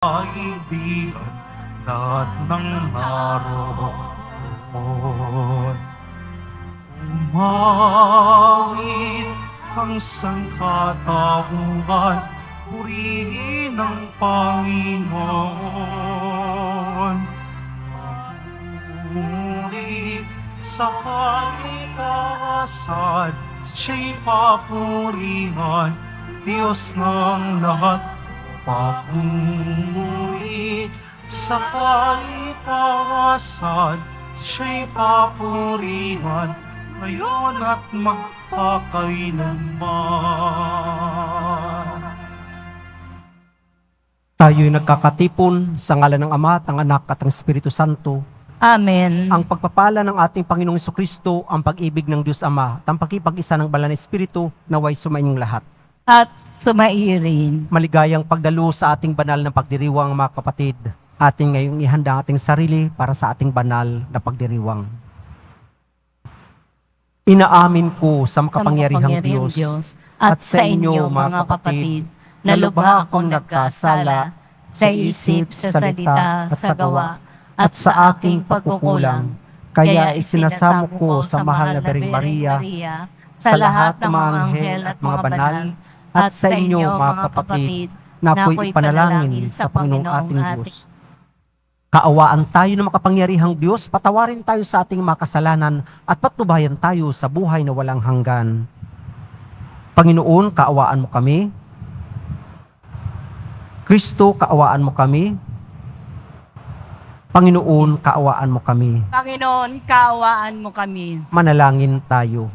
kaibigan, lahat ng naroon. Umawit ang sangkatauhan, purihin ang Panginoon. Puri sa kalikasan, siya'y papurihan, Diyos ng lahat. Papuri sa kalikasan, siya'y papurihan, ngayon at magpakailanman. Tayo'y nagkakatipon sa ngalan ng Ama, ng Anak at ng Espiritu Santo. Amen. Ang pagpapala ng ating Panginoong Jesucristo, ang pag-ibig ng Diyos Ama, ang pakipag-isa ng Banal na Espiritu, naway sumainyong lahat. At sumairin. Maligayang pagdalo sa ating banal na pagdiriwang, mga kapatid. Ating ngayong ihanda ang ating sarili para sa ating banal na pagdiriwang. Inaamin ko sa makapangyarihang Diyos at sa inyo, mga kapatid, na lubha akong nagkasala sa isip, sa salita, at sa gawa, at sa aking pagkukulang. Kaya isinasamo ko sa mahal na Birheng Maria, sa lahat ng mga anghel at mga banal, at sa inyo, mga kapatid, na ako'y ipanalangin sa Panginoong ating Diyos. Kaawaan tayo ng makapangyarihang Diyos, patawarin tayo sa ating mga kasalanan, at patnubayan tayo sa buhay na walang hanggan. Panginoon, kaawaan mo kami. Kristo, kaawaan mo kami. Panginoon, kaawaan mo kami. Panginoon, kaawaan mo kami. Manalangin tayo.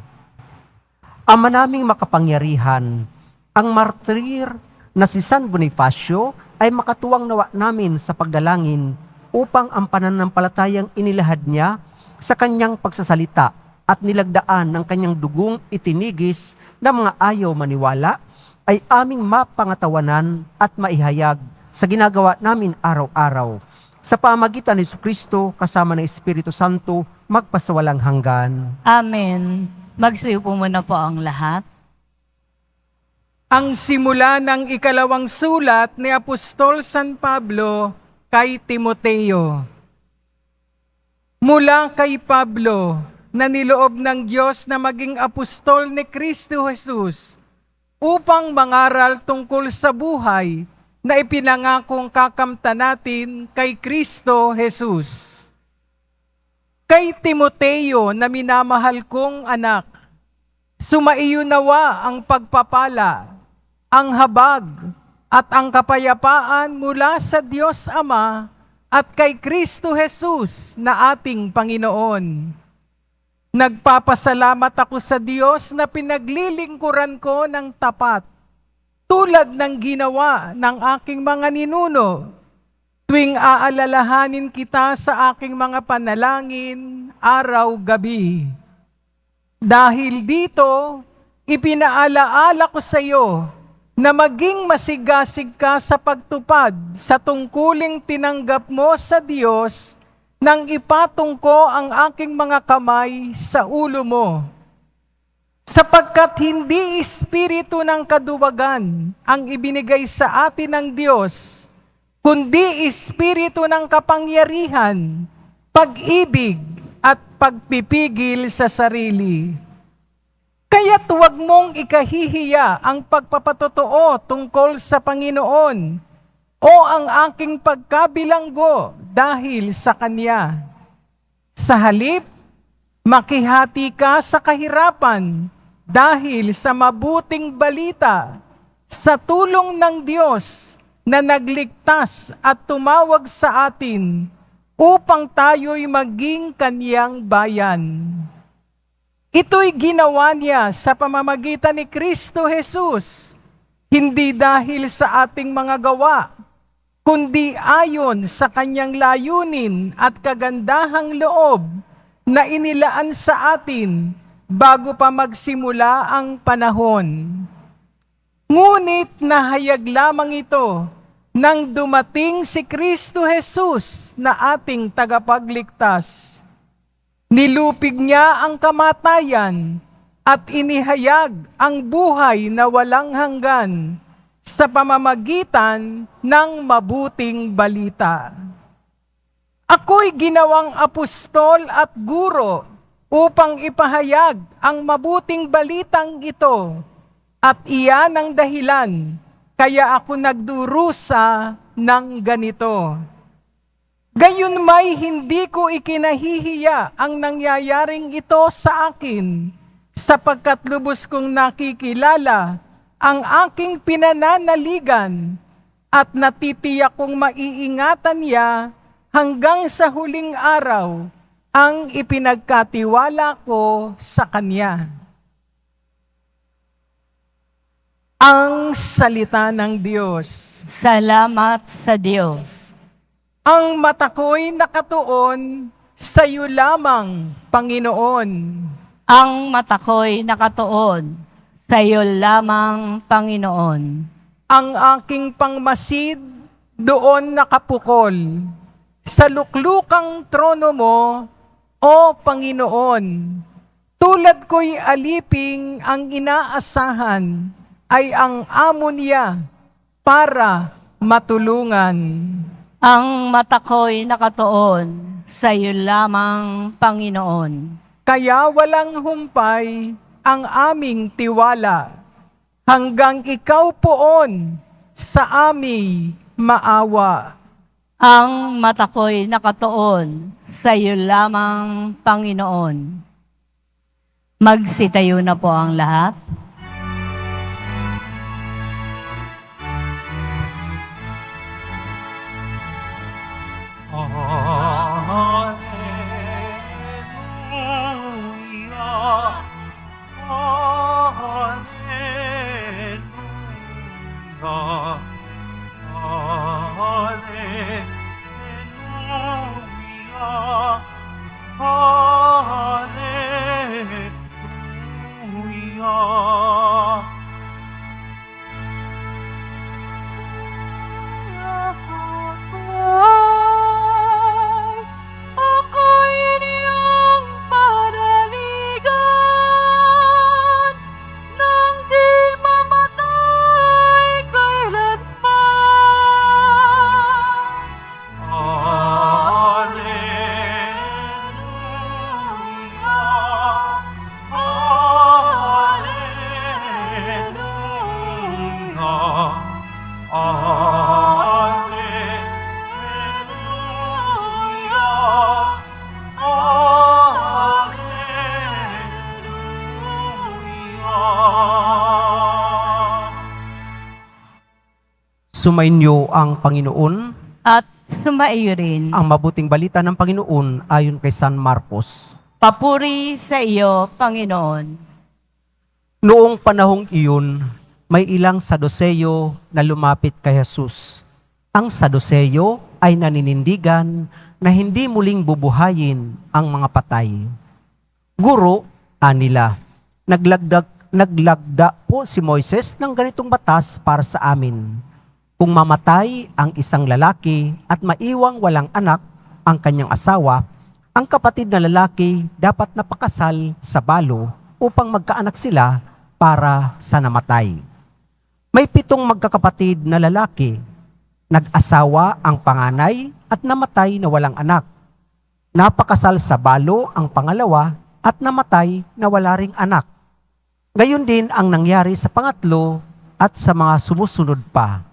Ama naming makapangyarihan, ang martir na si San Bonifacio ay makatuwang nawa namin sa pagdalangin upang ang pananampalatayang inilahad niya sa kanyang pagsasalita at nilagdaan ng kanyang dugong itinigis ng mga ayaw maniwala ay aming mapangatawanan at maihayag sa ginagawa namin araw-araw. Sa pamagitan ni Jesucristo kasama ng Espiritu Santo, magpasawalang hanggan. Amen. Magsuyo po muna po ang lahat. Ang simula ng ikalawang sulat ni Apostol San Pablo kay Timoteo. Mula kay Pablo, na niloob ng Diyos na maging apostol ni Kristo Jesus, upang mangaral tungkol sa buhay na ipinangakong kakamtan natin kay Kristo Jesus. Kay Timoteo na minamahal kong anak, sumaiyo nawa ang pagpapala, ang habag, at ang kapayapaan mula sa Diyos Ama at kay Kristo Jesus na ating Panginoon. Nagpapasalamat ako sa Diyos na pinaglilingkuran ko ng tapat, tulad ng ginawa ng aking mga ninuno, tuwing aalalahanin kita sa aking mga panalangin araw-gabi. Dahil dito, ipinaalaala ko sa iyo na maging masigasig ka sa pagtupad sa tungkuling tinanggap mo sa Diyos nang ipatong ko ang aking mga kamay sa ulo mo. Sapagkat hindi espiritu ng kaduwagan ang ibinigay sa atin ng Diyos, kundi espiritu ng kapangyarihan, pag-ibig at pagpipigil sa sarili. Kaya't huwag mong ikahihiya ang pagpapatotoo tungkol sa Panginoon o ang aking pagkabilanggo dahil sa Kanya. Sa halip, makihati ka sa kahirapan dahil sa mabuting balita, sa tulong ng Diyos na nagligtas at tumawag sa atin upang tayo'y maging Kaniyang bayan. Ito'y ginawa niya sa pamamagitan ni Kristo Jesus, hindi dahil sa ating mga gawa, kundi ayon sa kanyang layunin at kagandahang loob na inilaan sa atin bago pa magsimula ang panahon. Ngunit nahayag lamang ito nang dumating si Kristo Jesus na ating tagapagligtas. Nilupig niya ang kamatayan at inihayag ang buhay na walang hanggan sa pamamagitan ng mabuting balita. Ako'y ginawang apostol at guro upang ipahayag ang mabuting balitang ito, at iyan ang dahilan kaya ako nagdurusa ng ganito. Gayon may hindi ko ikinahihiya ang nangyayaring ito sa akin, sapagkat lubos kong nakikilala ang aking pinananaligan at natitiyak kong maiingatan niya hanggang sa huling araw ang ipinagkatiwala ko sa Kanya. Ang salita ng Diyos. Salamat sa Diyos. Ang mata ko'y nakatuon sa iyo lamang, Panginoon. Ang mata ko'y nakatuon sa iyo lamang, Panginoon. Ang aking pangmasid doon nakapukol sa luklukang trono mo, O Panginoon. Tulad ko'y aliping ang inaasahan ay ang amo niya para matulungan. Ang mata ko'y nakatuon sa iyo lamang, Panginoon. Kaya walang humpay ang aming tiwala, hanggang ikaw poon sa aming maawa. Ang mata ko'y nakatuon sa iyo lamang, Panginoon. Magsitayo na po ang lahat. Hallelujah. Hallelujah. Hallelujah. Hallelujah. Ako'y iyong panaligan nang di mamatay kailanman. Hallelujah. Hallelujah. Hallelujah. Hallelujah. Sumainyo ang Panginoon, At sumaiyo rin. ang mabuting balita ng Panginoon ayon kay San Marcos. Papuri sa iyo, Panginoon. Noong panahong iyon, may ilang Saduseyo na lumapit kay Jesus. Ang Saduseyo ay naninindigan na hindi muling bubuhayin ang mga patay. Guro, anila, naglagda po si Moises ng ganitong batas para sa amin. Kung mamatay ang isang lalaki at maiwang walang anak ang kanyang asawa, ang kapatid na lalaki dapat napakasal sa balo upang magkaanak sila para sa namatay. May 7 magkakapatid na lalaki. Nag-asawa ang panganay at namatay na walang anak. Napakasal sa balo ang pangalawa at namatay na wala ring anak. Gayon din ang nangyari sa pangatlo at sa mga sumusunod pa.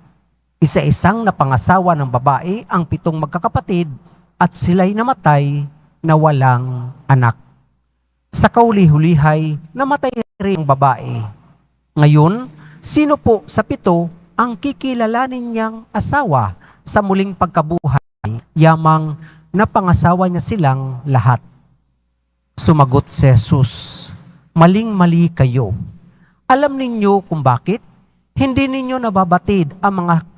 Isa-isang napangasawa ng babae ang 7 magkakapatid at sila'y namatay na walang anak. Sa kauli-hulihay, namatay rin ang babae. Ngayon, sino po sa 7 ang kikilalanin niyang asawa sa muling pagkabuhay, yamang napangasawa niya silang lahat? Sumagot si Jesus, maling-mali kayo. Alam ninyo kung bakit? Hindi ninyo nababatid ang mga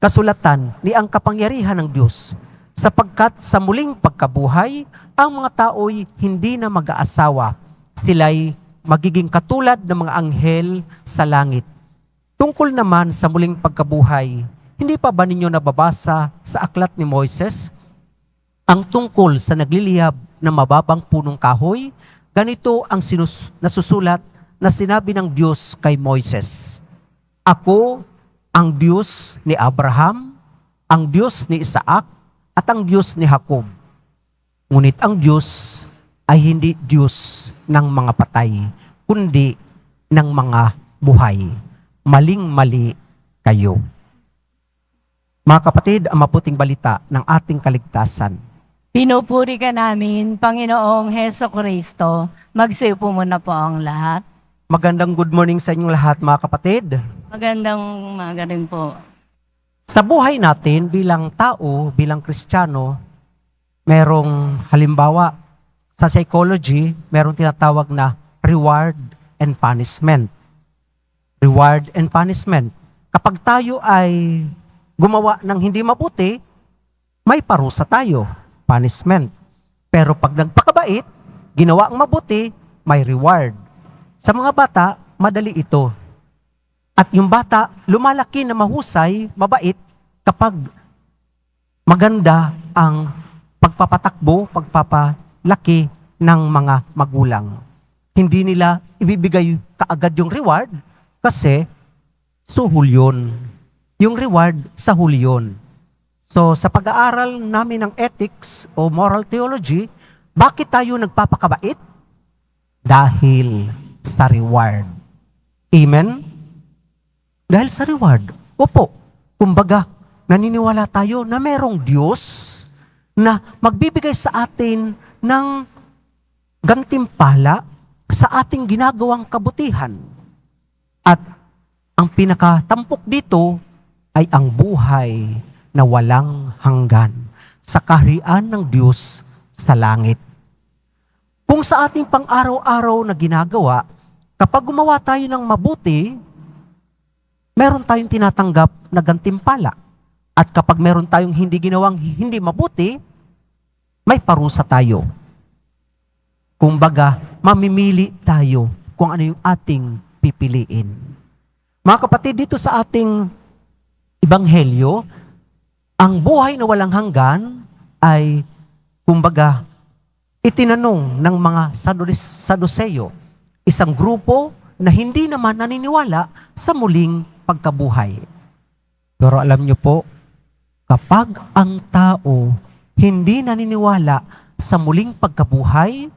kasulatan ni ang kapangyarihan ng Diyos, sapagkat sa muling pagkabuhay, ang mga tao'y hindi na mag-aasawa. Sila'y magiging katulad ng mga anghel sa langit. Tungkol naman sa muling pagkabuhay, hindi pa ba ninyo nababasa sa aklat ni Moises ang tungkol sa nagliliyab na mababang punong kahoy? Ganito ang nasusulat na sinabi ng Diyos kay Moises, Ako ang Diyos ni Abraham, ang Diyos ni Isaac, at ang Diyos ni Jacob. Ngunit ang Diyos ay hindi Diyos ng mga patay, kundi ng mga buhay. Maling-mali kayo. Mga kapatid, ang maputing balita ng ating kaligtasan. Pinupuri ka namin, Panginoong Heso Kristo. Magsiyo po muna po ang lahat. Magandang good morning sa inyong lahat, mga kapatid. Magandang umaga rin po. Sa buhay natin bilang tao, bilang Kristiyano, merong halimbawa sa psychology, merong tinatawag na reward and punishment. Reward and punishment. Kapag tayo ay gumawa ng hindi mabuti, may parusa tayo, punishment. Pero pag nagpakabait, ginawa ang mabuti, may reward. Sa mga bata, madali ito. At yung bata, lumalaki na mahusay, mabait, kapag maganda ang pagpapatakbo, pagpapalaki ng mga magulang. Hindi nila ibibigay kaagad yung reward kasi suhol yun. Yung reward sa huli yun. So sa pag-aaral namin ng ethics o moral theology, bakit tayo nagpapakabait? Dahil sa reward. Amen? Dahil sa reward. Opo, kumbaga, naniniwala tayo na merong Diyos na magbibigay sa atin ng gantimpala sa ating ginagawang kabutihan. At ang pinakatampok dito ay ang buhay na walang hanggan sa kaharian ng Diyos sa langit. Kung sa ating pang-araw-araw na ginagawa, kapag gumawa tayo ng mabuti, meron tayong tinatanggap na gantimpala. At kapag meron tayong hindi ginawang hindi mabuti, may parusa tayo. Kumbaga, mamimili tayo kung ano yung ating pipiliin. Mga kapatid, dito sa ating Ebanghelyo, ang buhay na walang hanggan ay, kumbaga, itinanong ng mga Saduceo, isang grupo na hindi naman naniniwala sa muling pagkabuhay. Pero alam niyo po, kapag ang tao hindi naniniwala sa muling pagkabuhay,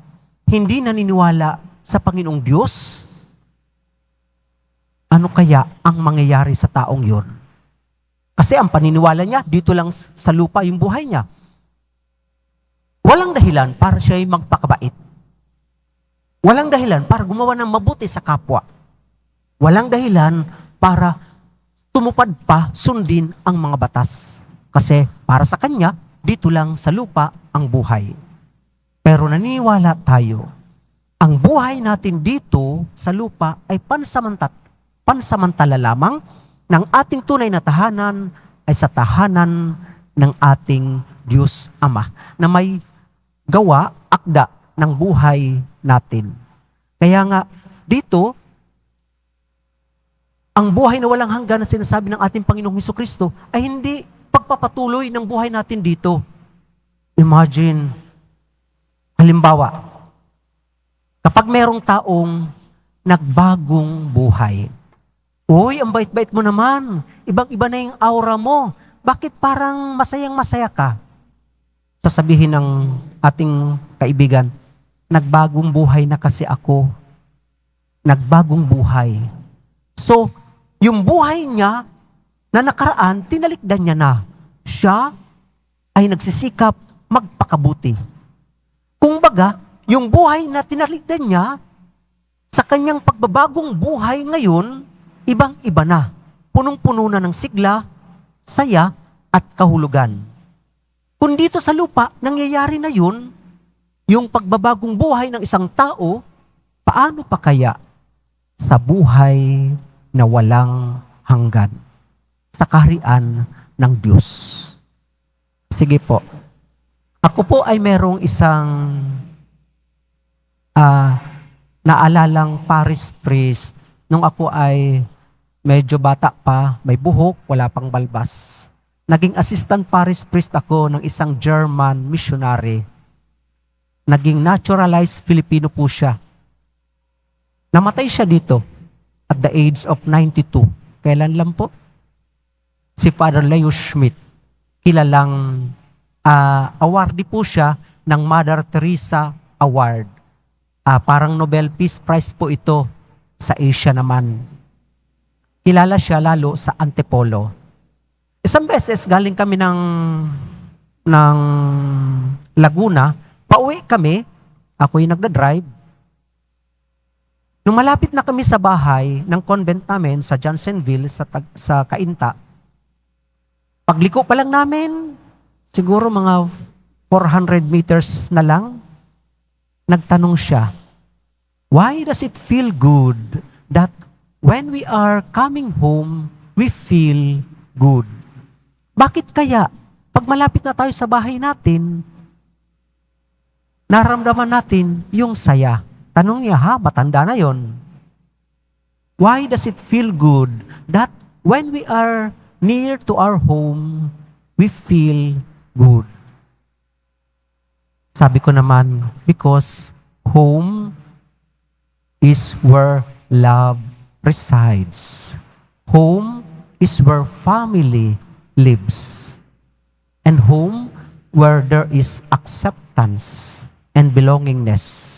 hindi naniniwala sa Panginoong Diyos, ano kaya ang mangyayari sa taong yon? Kasi ang paniniwala niya, dito lang sa lupa yung buhay niya. Walang dahilan para siya ay magpakabait. Walang dahilan para gumawa ng mabuti sa kapwa. Walang dahilan para tumupad pa, sundin ang mga batas. Kasi para sa kanya, dito lang sa lupa ang buhay. Pero naniniwala tayo, ang buhay natin dito sa lupa ay pansamantala lamang, ng ating tunay na tahanan ay sa tahanan ng ating Diyos Ama na may gawa, akda ng buhay natin. Kaya nga, dito, ang buhay na walang hanggan na sinasabi ng ating Panginoong Hesukristo ay hindi pagpapatuloy ng buhay natin dito. Imagine, halimbawa, kapag merong taong nagbagong buhay, uy, ang bait-bait mo naman, ibang-iba na yung aura mo, bakit parang masayang-masaya ka? Sasabihin ng ating kaibigan, nagbagong buhay na kasi ako. Nagbagong buhay. So, yung buhay niya na nakaraan, tinalikdan niya na. Siya ay nagsisikap magpakabuti. Kung baga, yung buhay na tinalikdan niya, sa kanyang pagbabagong buhay ngayon, ibang-iba na. Punong-puno na ng sigla, saya, at kahulugan. Kung dito sa lupa, nangyayari na yun, yung pagbabagong buhay ng isang tao, paano pa kaya sa buhay na walang hanggan? Sa kaharian ng Diyos. Sige po. Ako po ay merong isang naalalang parish priest nung ako ay medyo bata pa, may buhok, wala pang balbas. Naging assistant parish priest ako ng isang German missionary. Naging naturalized Filipino po siya. Namatay siya dito at the age of 92. Kailan lang po? si Father Leo Schmidt. Kilalang awardee po siya ng Mother Teresa Award. Parang Nobel Peace Prize po ito sa Asia naman. Kilala siya lalo sa Antipolo. Isang beses galing kami ng Laguna, pauwi kami, ako yung nagda-drive. Nung malapit na kami sa bahay ng convent namin sa Johnsonville, sa Cainta, pagliko pa lang namin, siguro mga 400 meters na lang, nagtanong siya, why does it feel good that when we are coming home, we feel good? Bakit kaya, pag malapit na tayo sa bahay natin, naramdaman natin yung saya? Tanong niya, matanda na yon. Why does it feel good that when we are near to our home, we feel good? Sabi ko naman, because home is where love resides. Home is where family lives. And home where there is acceptance and belongingness.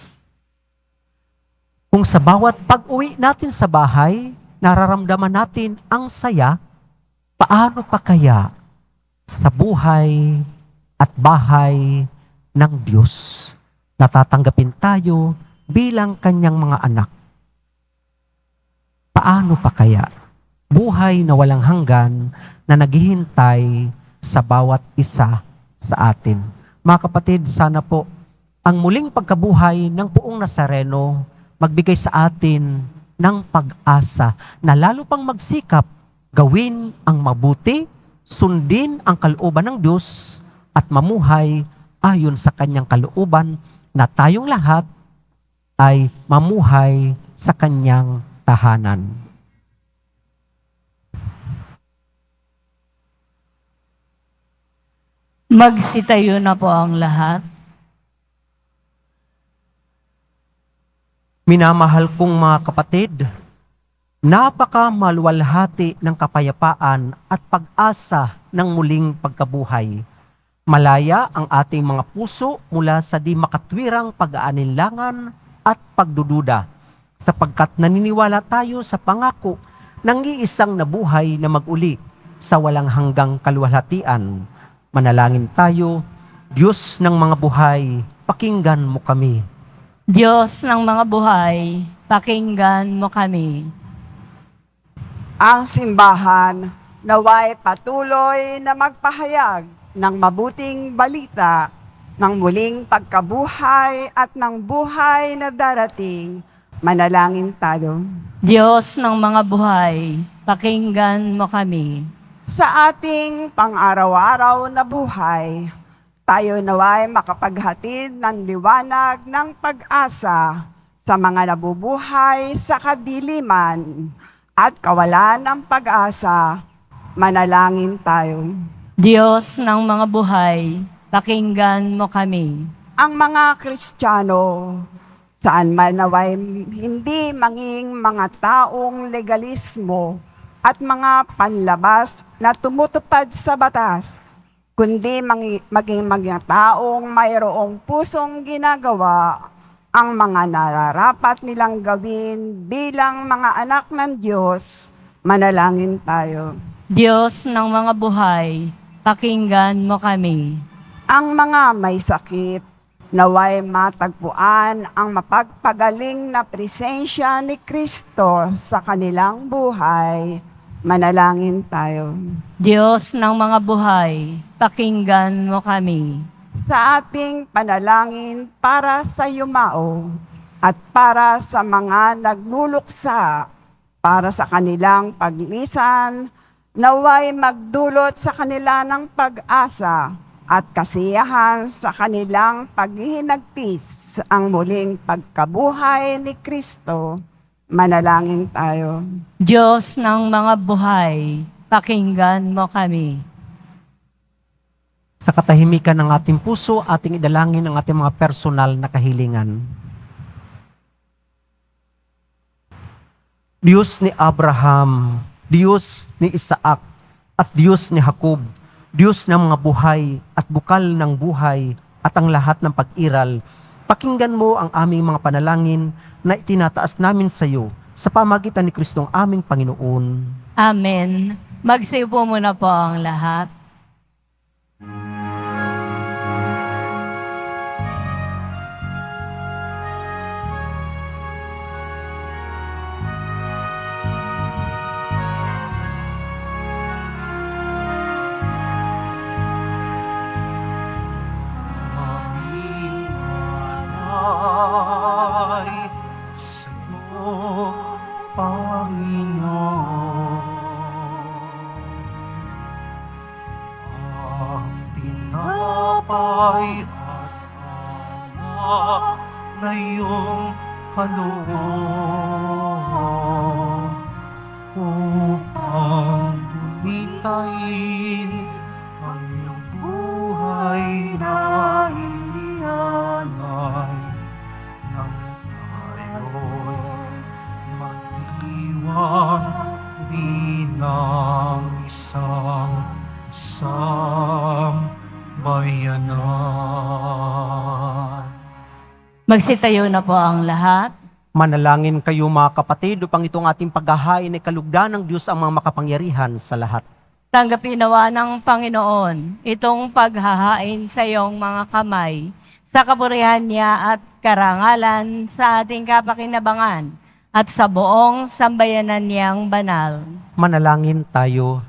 Kung sa bawat pag-uwi natin sa bahay, nararamdaman natin ang saya, paano pa kaya sa buhay at bahay ng Diyos na tatanggapin tayo bilang kanyang mga anak? Paano pa kaya buhay na walang hanggan na naghihintay sa bawat isa sa atin? Mga kapatid, sana po ang muling pagkabuhay ng Poong Nazareno magbigay sa atin ng pag-asa na lalo pang magsikap, gawin ang mabuti, sundin ang kalooban ng Diyos at mamuhay ayon sa kanyang kalooban na tayong lahat ay mamuhay sa kanyang tahanan. Magsitayo na po ang lahat. Minamahal kong mga kapatid, napaka-maluwalhati ng kapayapaan at pag-asa ng muling pagkabuhay. Malaya ang ating mga puso mula sa di makatwirang pag-aalinlangan at pagdududa, sapagkat naniniwala tayo sa pangako ng iisang nabuhay na mag-uli sa walang hanggang kaluwalhatian. Manalangin tayo, Diyos ng mga buhay, pakinggan mo kami. Diyos ng mga buhay, pakinggan mo kami. Ang simbahan naway patuloy na magpahayag ng mabuting balita ng muling pagkabuhay at ng buhay na darating. Manalangin tayo. Diyos ng mga buhay, pakinggan mo kami. Sa ating pang-araw-araw na buhay, tayo naway makapaghatid ng liwanag ng pag-asa sa mga nabubuhay sa kadiliman at kawalan ng pag-asa. Manalangin tayo. Diyos ng mga buhay, pakinggan mo kami. Ang mga Kristiyano, saan man naway hindi manging mga taong legalismo at mga panlabas na tumutupad sa batas, kundi maging mga taong mayroong pusong ginagawa ang mga nararapat nilang gawin bilang mga anak ng Diyos. Manalangin tayo. Diyos ng mga buhay, pakinggan mo kami. Ang mga may sakit, naway matagpuan ang mapagpagaling na presensya ni Kristo sa kanilang buhay. Manalangin tayo. Diyos ng mga buhay, pakinggan mo kami. Sa ating panalangin para sa yumao at para sa mga nagluluksa, para sa kanilang paglisan, naway magdulot sa kanila ng pag-asa at kasiyahan sa kanilang paghihinagpis ang muling pagkabuhay ni Kristo. Manalangin tayo. Diyos ng mga buhay, pakinggan mo kami. Sa katahimikan ng ating puso, ating idalangin ang ating mga personal na kahilingan. Diyos ni Abraham, Diyos ni Isaac, at Diyos ni Jacob, Diyos ng mga buhay at bukal ng buhay at ang lahat ng pag-iral, pakinggan mo ang aming mga panalangin na itinataas namin sa iyo sa pamagitan ni Kristong aming Panginoon. Amen. Magsiupo muna po ang lahat. Aming alay sa iyo, Panginoon. Ang tinapay at alak na iyong kaloob upang bumitayin ang iyong buhay na inialay nang tayo'y magdiwang bilang isang sambayanan. Magsitayo na po ang lahat. Manalangin kayo mga kapatid upang itong ating paghahain ay kalugdan ng Diyos ang mga makapangyarihan sa lahat. Tanggapin nawa ng Panginoon itong paghahain sa iyong mga kamay, sa kapurihan niya at karangalan sa ating kapakinabangan at sa buong sambayanan niyang banal. Manalangin tayo.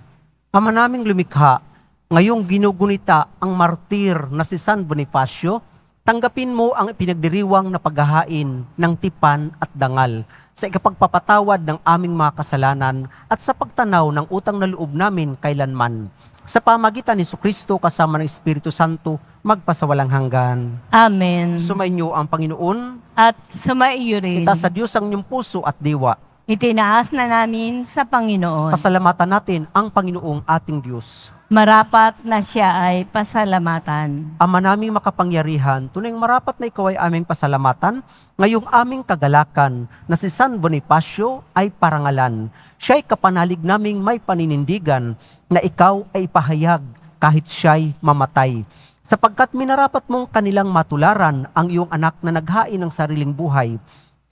Ama naming lumikha, ngayong ginugunita ang martir na si San Bonifacio, tanggapin mo ang pinagdiriwang na paghahain ng tipan at dangal sa ikapagpapatawad ng aming mga kasalanan at sa pagtanaw ng utang na loob namin kailanman. Sa pamagitan ni Jesucristo kasama ng Espiritu Santo, magpasawalang hanggan. Amen. Sumainyo ang Panginoon, At sumaiyo rin, itaas sa Diyos ang inyong puso at diwa. itinaas na namin sa Panginoon. Pasalamatan natin ang Panginoong ating Diyos. Marapat na siya ay pasalamatan. Ama naming makapangyarihan, tunay marapat na ikaw ay aming pasalamatan, ngayong aming kagalakan na si San Bonifacio ay parangalan. Siya ay kapanalig naming may paninindigan na ikaw ay ipahayag kahit siya'y mamatay. Sapagkat minarapat mong kanilang matularan ang iyong anak na naghain ng sariling buhay,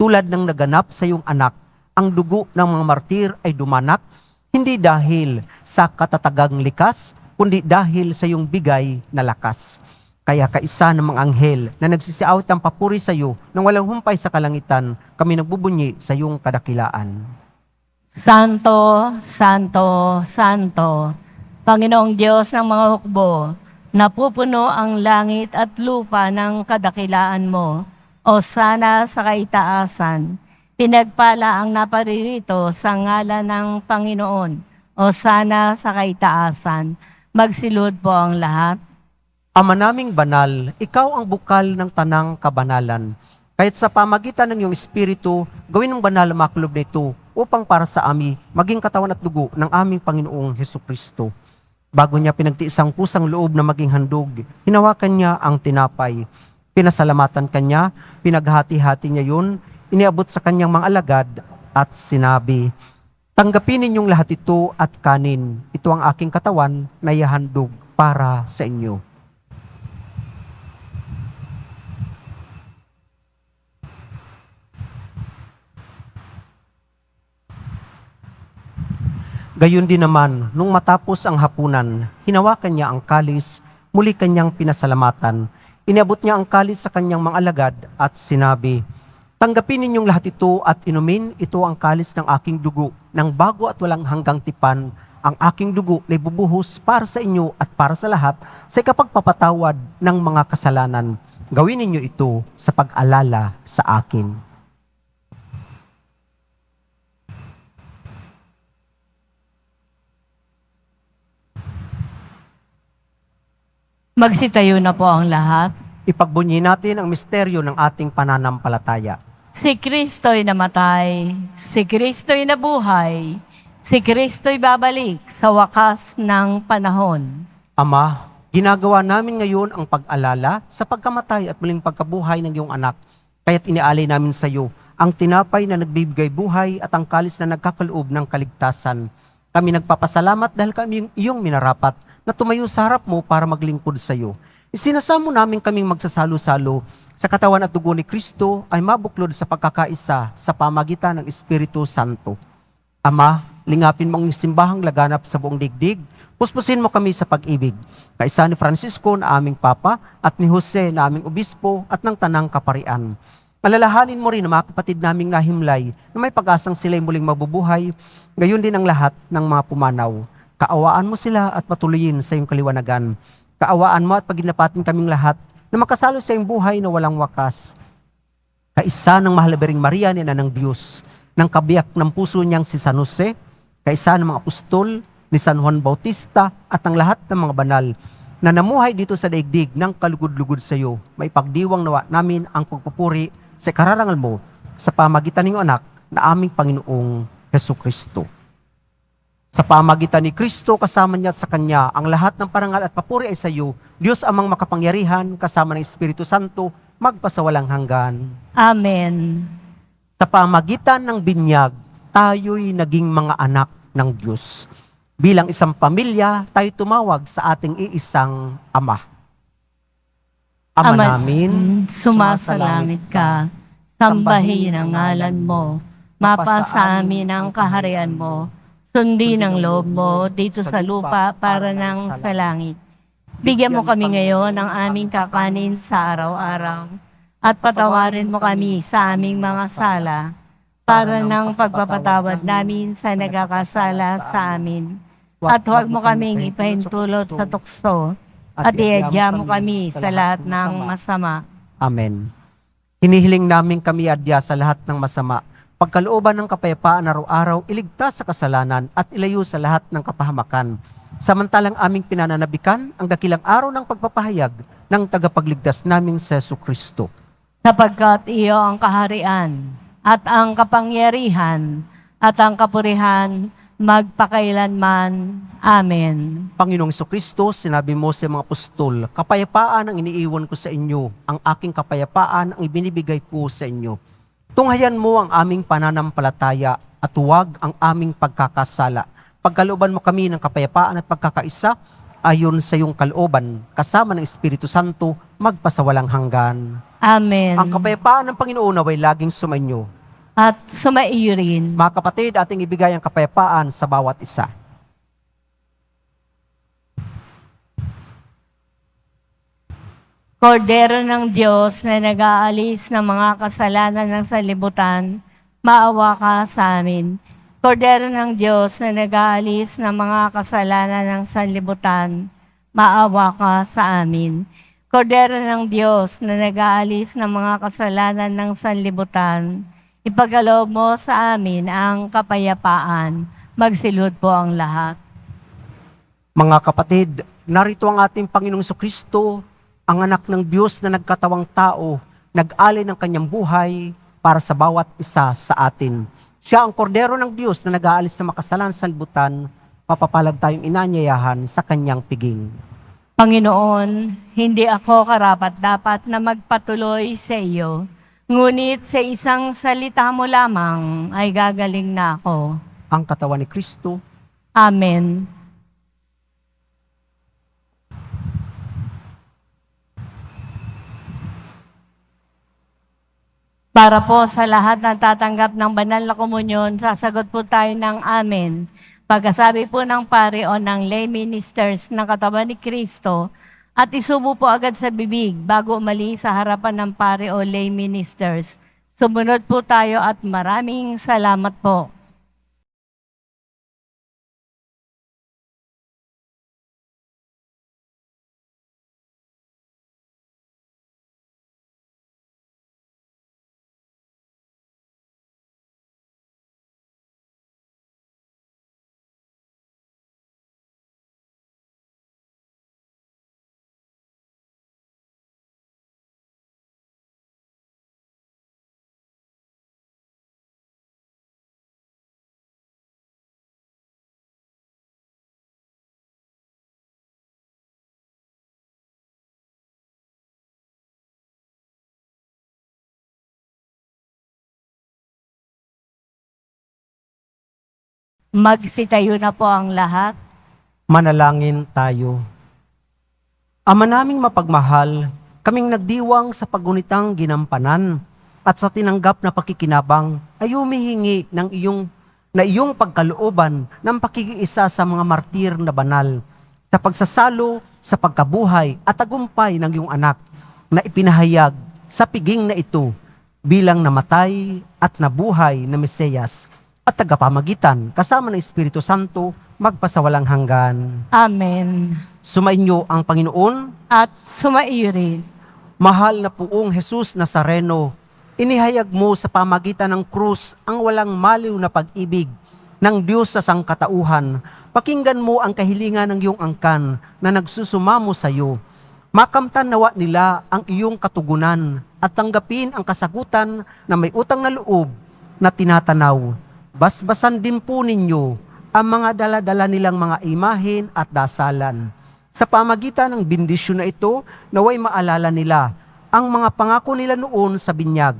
tulad ng naganap sa iyong anak, ang dugo ng mga martir ay dumanak, hindi dahil sa katatagang likas, kundi dahil sa iyong bigay na lakas. Kaya kaisa ng mga anghel na nagsisiawit ang papuri sa iyo nang walang humpay sa kalangitan, kami nagbubunyi sa iyong kadakilaan. Santo, Santo, Santo, Panginoong Diyos ng mga hukbo, napupuno ang langit at lupa ng kadakilaan mo, o sana sa kaitaasan. Pinagpala ang naparirito sa ngalan ng Panginoon, o sana sa kaitaasan. Magsilud po ang lahat. Ama naming banal, ikaw ang bukal ng tanang kabanalan. Kahit sa pamagitan ng iyong Espiritu, gawin ng banal ang makulob na ito upang para sa amin maging katawan at dugo ng aming Panginoong Hesukristo. Bago niya pinagtiis ang pusang loob na maging handog, hinawakan niya ang tinapay. Pinasalamatan kanya, pinaghati-hati niya yun, iniabot sa kanyang mga alagad at sinabi, "Tanggapin ninyong lahat ito at kanin. Ito ang aking katawan na ihahandog para sa inyo." Gayon din naman, nung matapos ang hapunan, hinawakan niya ang kalis, muli kanyang pinasalamatan. Iniabot niya ang kalis sa kanyang mga alagad at sinabi, "Tanggapin ninyong lahat ito at inumin, ito ang kalis ng aking dugo, ng bago at walang hanggang tipan. Ang aking dugo na ibubuhos para sa inyo at para sa lahat sa ikapagpapatawad ng mga kasalanan. Gawin ninyo ito sa pag-alala sa akin." Magsitayo na po ang lahat. Ipagbunyi natin ang misteryo ng ating pananampalataya. Si Kristo'y namatay, si Kristo'y nabuhay, si Kristo'y babalik sa wakas ng panahon. Ama, ginagawa namin ngayon ang pag-alala sa pagkamatay at muling pagkabuhay ng iyong anak. Kaya't inialay namin sa iyo ang tinapay na nagbibigay buhay at ang kalis na nagkakaloob ng kaligtasan. Kami nagpapasalamat dahil kami iyong minarapat na tumayo sa harap mo para maglingkod sa iyo. Isinasamo namin kaming magsasalo-salo sa katawan at dugo ni Kristo ay mabuklod sa pagkakaisa sa pamagitan ng Espiritu Santo. Ama, lingapin mong simbahang laganap sa buong digdig. Puspusin mo kami sa pag-ibig. Kaisa ni Francisco na aming Papa at ni Jose na aming Obispo at ng Tanang Kaparian. Alalahanin mo rin ang mga kapatid naming nahimlay na may pag-asang sila'y muling mabubuhay, gayon din ang lahat ng mga pumanaw. Kaawaan mo sila at patuloyin sa iyong kaliwanagan. Kaawaan mo at paginapatin kaming lahat na makasalo sa iyong buhay na walang wakas. Kaisa ng mahal na Birheng Maria ni Ina ng Diyos, ng kabiyak ng puso niyang si San Jose, kaisa ng mga apostol, ni San Juan Bautista at ang lahat ng mga banal na namuhay dito sa daigdig ng kalugod-lugod sa iyo, may pagdiwang nawa namin ang pagpupuri sa kararangal mo sa pamagitan ng anak na aming Panginoong Hesukristo. Sa pamagitan ni Kristo, kasama niya at sa Kanya, ang lahat ng parangal at papuri ay sa iyo, Diyos amang makapangyarihan, kasama ng Espiritu Santo, magpasawalang hanggan. Amen. Sa pamagitan ng binyag, tayo'y naging mga anak ng Diyos. Bilang isang pamilya, tayo tumawag sa ating iisang Ama. Ama namin, sumasalangit ka, sambahin ang ngalan mo, mapasa amin ang kaharian mo, sundin ang loob mo dito sa lupa para nang sa langit. Bigyan mo kami ngayon ng aming kakanin sa araw-araw, at patawarin mo kami sa aming mga sala, para ng pagpapatawad namin sa nagkakasala sa amin. At huwag mo kaming ipahintulot sa tukso, at iadya mo kami sa lahat ng masama. Amen. Hinihiling namin kami adya sa lahat ng masama, pagkalooban ng kapayapaan araw-araw, iligtas sa kasalanan at ilayo sa lahat ng kapahamakan. Samantalang aming pinananabikan ang dakilang araw ng pagpapahayag ng tagapagligtas naming sa Jesucristo. Sapagkat iyo ang kaharian, at ang kapangyarihan, at ang kapurihan, magpakailanman. Amen. Panginoong Jesucristo, sinabi mo sa mga apostol, kapayapaan ang iniiwan ko sa inyo, ang aking kapayapaan ang ibinibigay ko sa inyo. Tunghayan mo ang aming pananampalataya at huwag ang aming pagkakasala. Pagkalooban mo kami ng kapayapaan at pagkakaisa, ayon sa iyong kalooban, kasama ng Espiritu Santo, magpasawalang hanggan. Amen. Ang kapayapaan ng Panginoon naway laging sumainyo. At sumaiyo rin. Mga kapatid, ating ibigay ang kapayapaan sa bawat isa. Kordero ng Diyos na nag-aalis ng mga kasalanan ng sanlibutan, maawa ka sa amin. Kordero ng Diyos na nag-aalis ng mga kasalanan ng sanlibutan, maawa ka sa amin. Kordero ng Diyos na nag-aalis ng mga kasalanan ng sanlibutan, ipagkaloob mo sa amin ang kapayapaan. Magsilod po ang lahat. Mga kapatid, narito ang ating Panginoong Jesucristo, ang anak ng Diyos na nagkatawang tao, nag-alay ng kanyang buhay para sa bawat isa sa atin. Siya ang kordero ng Diyos na nag-aalis ng makasalanan sa sanlibutan, mapapalag tayong inanyayahan sa kanyang piging. Panginoon, hindi ako karapat-dapat na magpatuloy sa iyo, ngunit sa isang salita mo lamang ay gagaling na ako. Ang katawan ni Kristo. Amen. Para po sa lahat ng tatanggap ng banal na komunyon, sasagot po tayo ng amen. Pagkasabi po ng pare o ng lay ministers ng katawan ni Kristo, at isubo po agad sa bibig bago umalis sa harapan ng pare o lay ministers. Sumunod po tayo at maraming salamat po. Magsitayo na po ang lahat. Manalangin tayo. Ama naming mapagmahal, kaming nagdiwang sa pagunitang ginampanan at sa tinanggap na pakikinabang ay humihingi ng iyong pagkalooban ng pakikiisa sa mga martir na banal sa pagsasalo sa pagkabuhay at tagumpay ng iyong anak na ipinahayag sa piging na ito bilang namatay at nabuhay na Mesiyas at tagapamagitan kasama ng Espiritu Santo magpasawalang hanggan. Amen. Sumainyo ang Panginoon. At sumaiyo rin. Mahal na Poong Jesus Nazareno, inihayag mo sa pamagitan ng krus ang walang maliw na pag-ibig ng Diyos sa sangkatauhan. Pakinggan mo ang kahilingan ng iyong angkan na nagsusumamo sa iyo. Makamtan nawa nila ang iyong katugunan at tanggapin ang kasagutan na may utang na loob na tinatanaw. Basbasan din po ninyo ang mga dala-dala nilang mga imahen at dasalan. Sa pamagitan ng bendisyon na ito, naway maalala nila ang mga pangako nila noon sa binyag,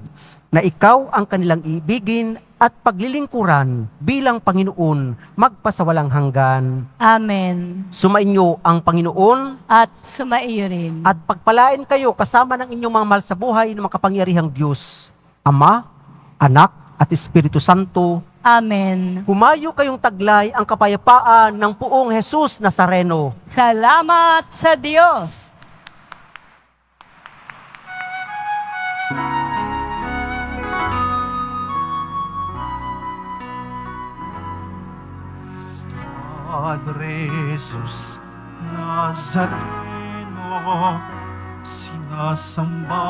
na ikaw ang kanilang ibigin at paglilingkuran bilang Panginoon magpasawalang hanggan. Amen. Sumainyo ang Panginoon At sumaiyo rin. at pagpalain kayo kasama ng inyong mga mahal sa buhay ng makapangyarihang Diyos, Ama, Anak at Espiritu Santo. Amen. Humayo kayong taglay ang kapayapaan ng Poong Jesus Nazareno. Salamat sa Diyos. Padre Jesus Nazareno, sinasamba